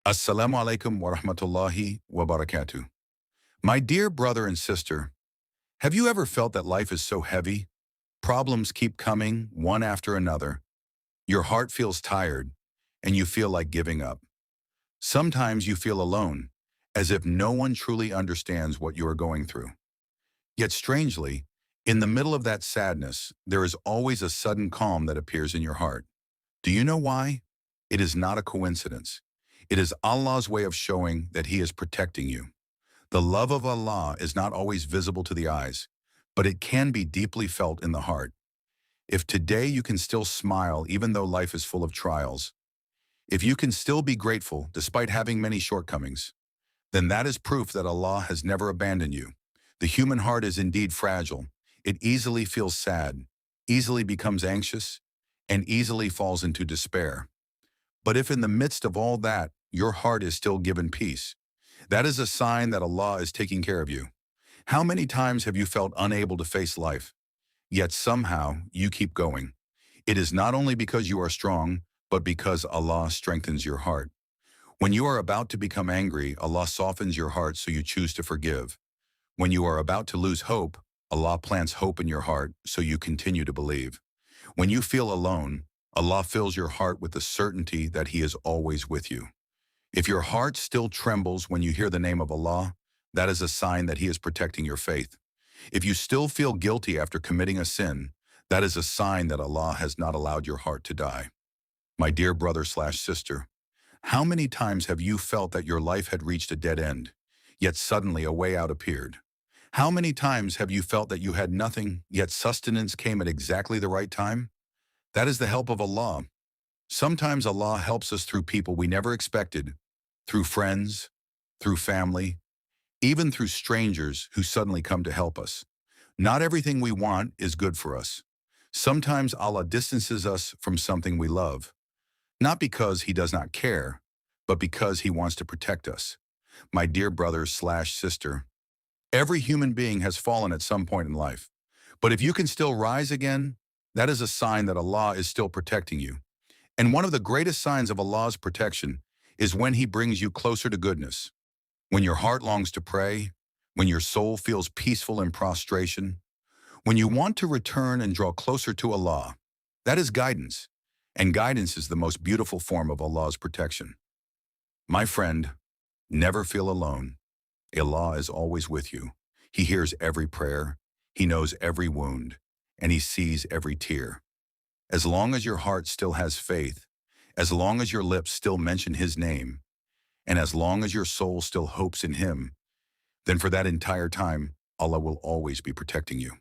Assalamu alaikum wa rahmatullahi wa barakatuh. My dear brother and sister, have you ever felt that life is so heavy? Problems keep coming, one after another. Your heart feels tired, and you feel like giving up. Sometimes you feel alone, as if no one truly understands what you are going through. Yet strangely, in the middle of that sadness, there is always a sudden calm that appears in your heart. Do you know why? It is not a coincidence. It is Allah's way of showing that He is protecting you. The love of Allah is not always visible to the eyes, but it can be deeply felt in the heart. If today you can still smile even though life is full of trials, if you can still be grateful despite having many shortcomings, then that is proof that Allah has never abandoned you. The human heart is indeed fragile. It easily feels sad, easily becomes anxious, and easily falls into despair. But if in the midst of all that, your heart is still given peace, that is a sign that Allah is taking care of you. How many times have you felt unable to face life, yet somehow you keep going? It is not only because you are strong, but because Allah strengthens your heart. When you are about to become angry, Allah softens your heart so you choose to forgive. When you are about to lose hope, Allah plants hope in your heart so you continue to believe. When you feel alone, Allah fills your heart with the certainty that He is always with you. If your heart still trembles when you hear the name of Allah, that is a sign that He is protecting your faith. If you still feel guilty after committing a sin, that is a sign that Allah has not allowed your heart to die. My dear brother/sister, how many times have you felt that your life had reached a dead end, yet suddenly a way out appeared? How many times have you felt that you had nothing, yet sustenance came at exactly the right time? That is the help of Allah. Sometimes Allah helps us through people we never expected, through friends, through family, even through strangers who suddenly come to help us. Not everything we want is good for us. Sometimes Allah distances us from something we love, not because He does not care, but because He wants to protect us. My dear brother/sister, every human being has fallen at some point in life. But if you can still rise again, that is a sign that Allah is still protecting you. And one of the greatest signs of Allah's protection is when He brings you closer to goodness. When your heart longs to pray, when your soul feels peaceful in prostration, when you want to return and draw closer to Allah, that is guidance. And guidance is the most beautiful form of Allah's protection. My friend, never feel alone. Allah is always with you. He hears every prayer, He knows every wound, and He sees every tear. As long as your heart still has faith, as long as your lips still mention His name, and as long as your soul still hopes in Him, then for that entire time, Allah will always be protecting you.